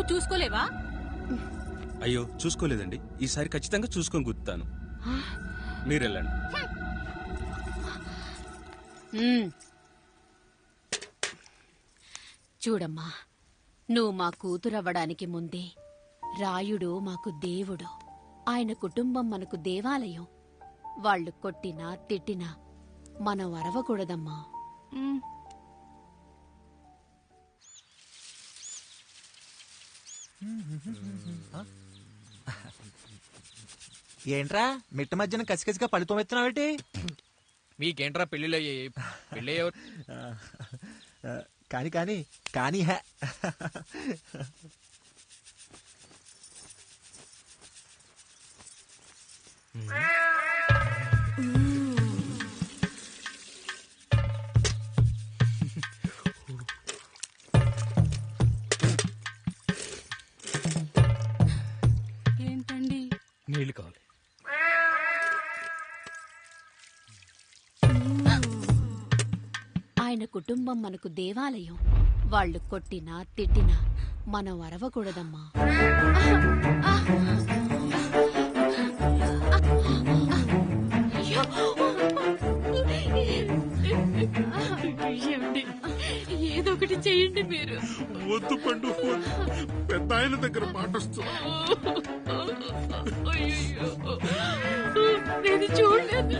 నువ్వు చూసుకోలేవా? అయ్యో చూసుకోలేదండి, ఈసారి ఖచ్చితంగా చూసుకొని గుర్తాను. మీరెళ్ళండి. చూడమ్మా, నువ్వు మా కూతురవ్వడానికి ముందే రాయుడు మాకు దేవుడు, ఆయన కుటుంబం మనకు దేవాలయం. వాళ్ళు కొట్టినా తిట్టినా మనం అరవకూడదమ్మా. ఏంట్రా మిట్ట మధ్యన కసికసిగా పడుతూ ఎత్తున్నావేటి? మీకేంట్రా పెళ్లిళ్ళయ్యి? పెళ్ళయ్యే కానీ కానీ కానీ హే ఏంటండి? నీళ్లు కావాలి. ఆయన కుటుంబం మనకు దేవాలయం. వాళ్ళు కొట్టినా తిట్టినా మనం అరవకూడదమ్మా. ఏదో ఒకటి చెయ్యండి మీరు. వద్దు పండు, పెద్ద ఆయన దగ్గర మాటొస్తుంది. నేను చూడలేదు.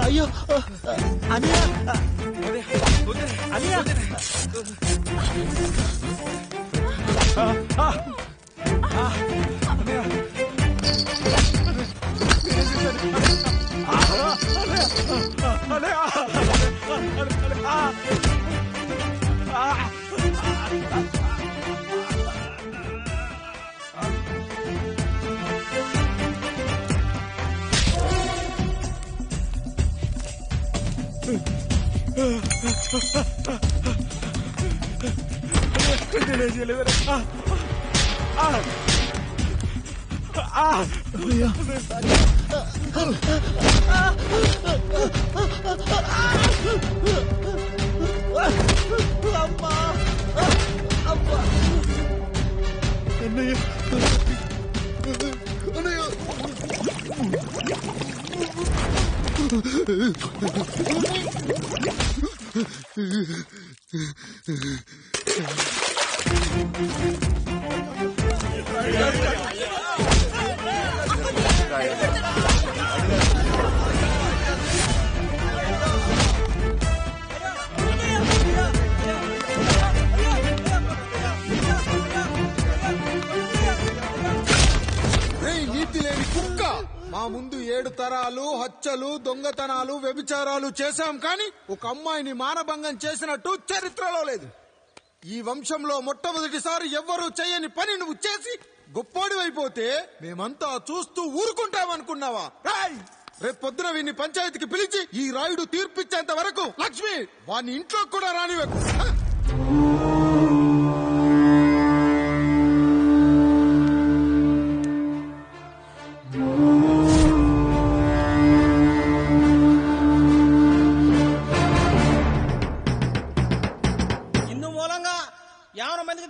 అయ్యో అనియా అనియా మా ముందు 7 తరాలు హత్యలు, దొంగతనాలు, వ్యభిచారాలు చేశాం, కానీ ఒక అమ్మాయిని మానభంగం చేసినట్టు చరిత్రలో లేదు. ఈ వంశంలో మొట్టమొదటిసారి ఎవ్వరూ చేయని పని నువ్వు చేసి గొప్పోడివైపోతే మేమంతా చూస్తూ ఊరుకుంటామనుకున్నావా? రేపు పొద్దున వీడిని పంచాయతీకి పిలిచి ఈ రాయుడు తీర్పిచ్చేంత వరకు లక్ష్మి వాడిని ఇంట్లో కూడా రానివ్వకు.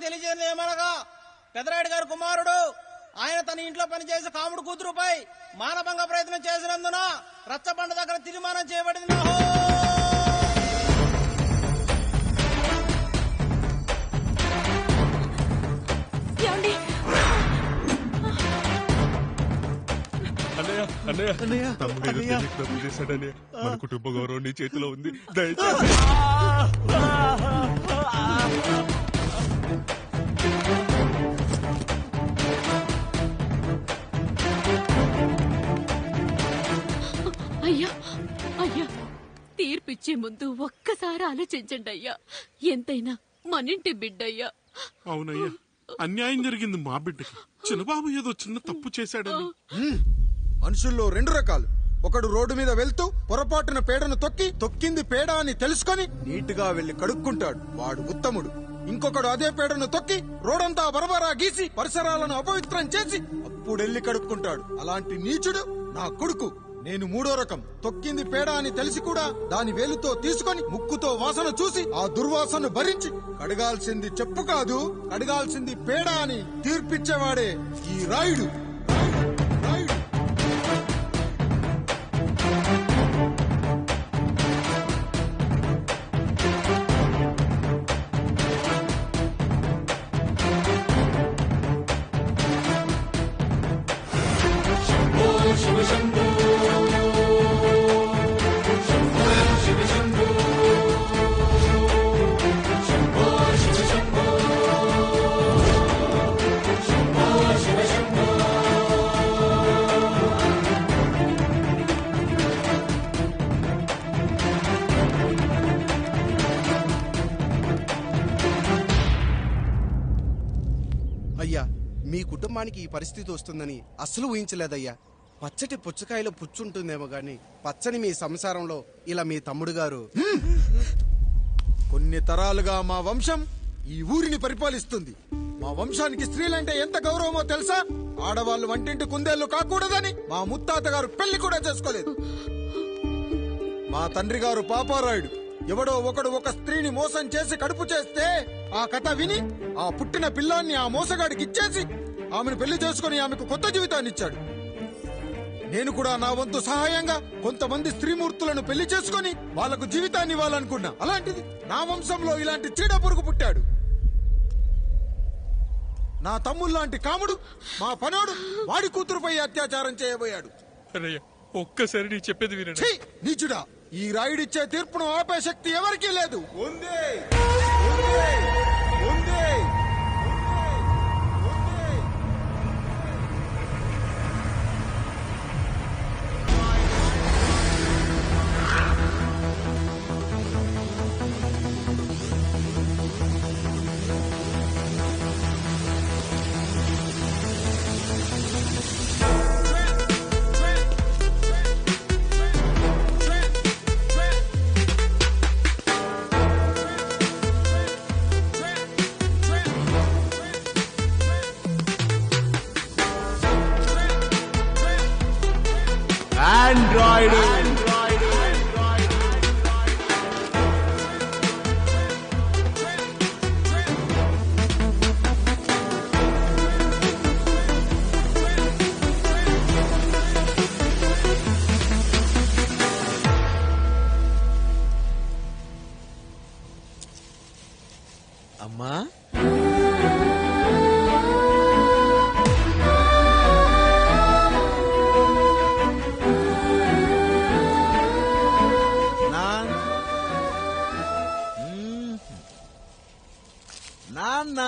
తెలియజేయడం ఏమనగా పెదరాయుడు గారి కుమారుడు ఆయన తన ఇంట్లో పనిచేసే కాముడు కూతురుపై మానభంగ ప్రయత్నం చేసినందున రచ్చబండ దగ్గర తీర్మానం చేయబడింది. తప్పు చేశాడని మన కుటుంబ గౌరవం నీ చేతిలో ఉంది, దయచేసి. అయ్యా అయ్యా, తీర్పిచ్చే ముందు ఒక్కసారి ఆలోచించండి అయ్యా. ఎంతైనా మనింటి బిడ్డయ్యా. అవునయ్యా, అన్యాయం జరిగింది మా బిడ్డకి. చిన్నబాబు ఏదో చిన్న తప్పు చేశాడని. మనుషుల్లో 2 రకాలు, ఒకడు రోడ్డు మీద వెళ్తూ పొరపాటున పేడను తొక్కింది పేడ అని తెలుసుకొని నీటుగా వెళ్లి కడుక్కుంటాడు, వాడు ఉత్తముడు. ఇంకొకడు అదే పేడను తొక్కి రోడంతా బరబరా గీసి పరిసరాలను అపవిత్రం చేసి అప్పుడెళ్లి కడుక్కుంటాడు. అలాంటి నీచుడు నా కొడుకు. నేను మూడో రకం. తొక్కింది పేడ అని తెలిసి కూడా దాని వేలుతో తీసుకొని ముక్కుతో వాసన చూసి ఆ దుర్వాసన భరించి కడగాల్సింది చెప్పు కాదు, కడగాల్సింది పేడ అని తీర్పిచ్చేవాడే ఈ రాయుడు. అయ్యా, మీ కుటుంబానికి ఈ పరిస్థితి వస్తుందని అస్సలు ఊహించలేదయ్యా. పచ్చటి పుచ్చకాయలో పుచ్చుంటుందేమో గాని పచ్చని మీ సంసారంలో ఇలా మీ తమ్ముడు గారు. కొన్ని తరాలుగా మా వంశం ఈ ఊరిని పరిపాలిస్తుంది. మా వంశానికి స్త్రీలంటే ఎంత గౌరవమో తెలుసా? ఆడవాళ్ళు వంటింటి కుందేళ్లు కాకూడదని మా ముత్తాత గారు పెళ్లి కూడా చేసుకోలేదు. మా తండ్రి గారు పాపారాయుడు ఎవడో ఒకడు ఒక స్త్రీని మోసం చేసి కడుపు చేస్తే ఆ కథ విని ఆ పుట్టిన పిల్లాన్ని ఆ మోసగాడికి ఇచ్చేసి ఆమెను పెళ్లి చేసుకుని ఆమెకు కొత్త జీవితాన్ని ఇచ్చాడు. నేను కూడా నా వంతు సహాయంగా కొంతమంది స్త్రీమూర్తులను పెళ్లి చేసుకుని వాళ్లకు జీవితాన్ని ఇవ్వాలనుకున్నా. అలాంటిది నా వంశంలో ఇలాంటి చీడ పురుగు పుట్టాడు. నా తమ్ముళ్లాంటి కాముడు మా పనోడు వాడి కూతురుపై అత్యాచారం చేయబోయాడు. అన్నయ్య ఒక్కసారి నీ చెప్పేది వినండి. ఛీ, నీచుడా! ఈ రాయుడిచ్చే తీర్పును ఆపే శక్తి ఎవరికీ లేదు. అమ్మా నాన్న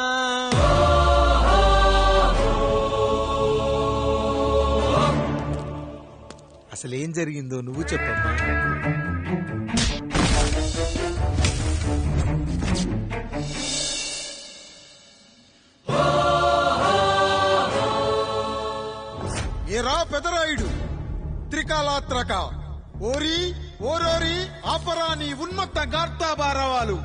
అసలేం జరిగిందో నువ్వు చెప్పమ్మా. ఏరా పెదరాయుడు, త్రికాలాత్రక ఓరి ఓరోరి ఆపరా నీ ఉన్మత్త గార్తాబారవాలు.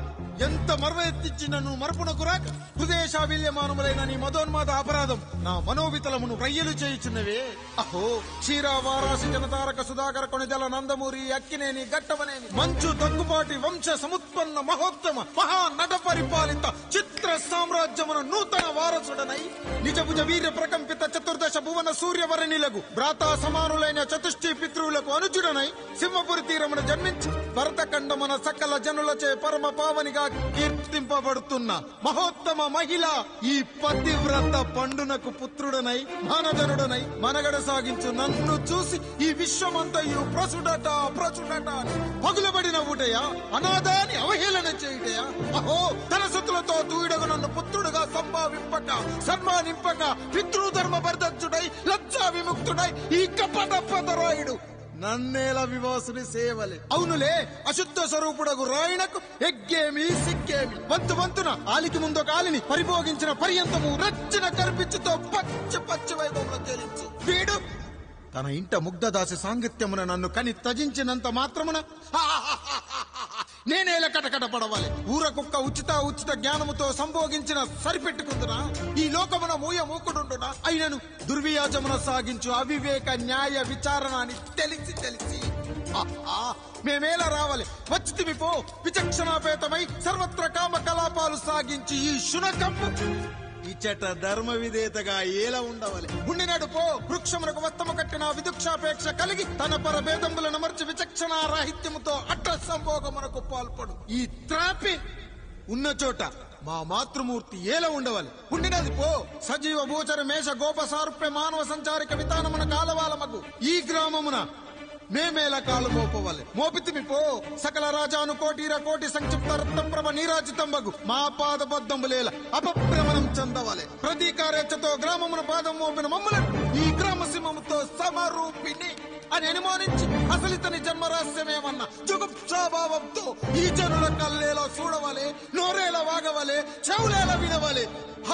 ఎంత మరవెత్తిచ్చినను మరపునకు రాక హృదయశావిల్యమానములైన నీ మదోన్మాద అపరాధం నా మనోవితలమును రయ్యలు చేయుచున్నవే. అహో క్షీరా వారాసి జనతారక సుధాకర కొణిదల నందమూరి అక్కినేని గట్టవనేని మంచు దగ్గుపాటి వంశ సముత్పన్న మహోత్తమ మహా నట పరిపాలిత చిత్ర సామ్రాజ్యమున నూతన వారసుడనై నిజభుజ వీర్య ప్రకంపిత చతుర్దశ భువన సూర్యవరణిలకు భ్రాతా సమానులైన చతుష్టి పితృవులకు అనుజుడనై సింహపురి తీరమున జన్మించి భరతఖండమున సకల జనులచే పరమ పావనిగా కీర్తింపబడుతున్న మహోత్తమ మహిళ ఈ పతివ్రత పండునకు పుత్రుడనై మానధనుడనై మనగడ సాగించు నన్ను చూసి ఈ విశ్వమంతయు ప్రసుడట అని పగులబడిన ఊటయా, అనాథాన్ని అవహేళన చేయుటయా? అహో తన సతులతో తూయిడగు నన్ను పుత్రుడుగా సంభావింపక సన్మానింపక పితృధర్మ బర్ధచ్చుడై లజ్జా విముక్తుడై ఈ కపట పదరాయుడు నన్నేల వివాసుని సేవలే. అవునులే, అశుద్ధ స్వరూపుడగు రాయణకు ఎగ్గేమి సిగ్గేమి. వంతున ఆలికి ముందొక ఆలిని పరిభోగించిన పర్యంతము రచ్చిన కర్పిచ్చుతో పచ్చి వైభవంలో తేలించి తన ఇంట ముగ్ధదాసి సాంగత్యమున నన్ను కని త్యజించినంత మాత్రమున నేనేలా కటకట పడవాలి? ఊర కుక్క ఉచిత జ్ఞానముతో సంభోగించిన సరిపెట్టుకుంటున్నా? ఈ లోకమున మూకుడుండునా? అయినను దుర్వ్యాజమున సాగించు అవివేక న్యాయ విచారణ అని తెలిసి మేమేలా రావాలి? వచ్చితివి పో, విచక్షణాపేతమై సర్వత్ర కామ కలాపాలు సాగించి ఈ శునకము ఇచ్చట ధర్మ విధేతగా ఏలా ఉండవాలి? ఉండినాడు పో, వృక్షమునకు వత్తము కట్టిన విదుక్షాపేక్ష కలిగి తన పరభేదములను మర్చి విచక్షణ రాహిత్యముతో అట్ట సంభోగమునకు పాల్పడు ఈ త్రాపి ఉన్న చోట మా మాతృమూర్తి ఏలా ఉండవాలి? ఉండినది పో, సజీవ భూచర మేష గోప సారూప్య మానవ సంచారిక విధానమున కాలవాలమగు ఈ గ్రామమున మేమేలా కాలు మోపవాలి? మోపితిమి పో, సకల రాజాను కోటి సంక్షిప్త రత్నప్రభ నీరాజితంబగు మా పాదబద్ధములేల అపభ్రమణం చెందవాలి. ప్రతీకారేచ్ఛతో గ్రామమున పాదం మోపిన మమ్మలను ఈ గ్రామ సింహముతో సమరూపిణి అని అనుమానించి అసలితని జన్మరహస్యమేమన్నా జుగుప్సాభావంతో ఈ జనుల కల్లేలా చూడవాలి, నోరేలా వాగవాలి, చెవులేలా వినవాలి.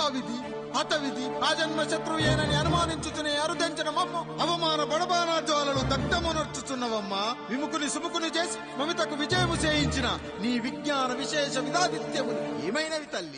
ఆ విధి హతవిధి ఆ జన్మ శత్రుయేనని అనుమానించుచునే అరుదంచిన మమ్మ అవమాన బడబానా జ్వాలలు దగ్ధమునర్చుచున్నవమ్మా. విముకుని సుముకుని చేసి మమితకు విజయము చేయించిన నీ విజ్ఞాన విశేష విధాదిత్యములు ఏమైనవి తల్లి?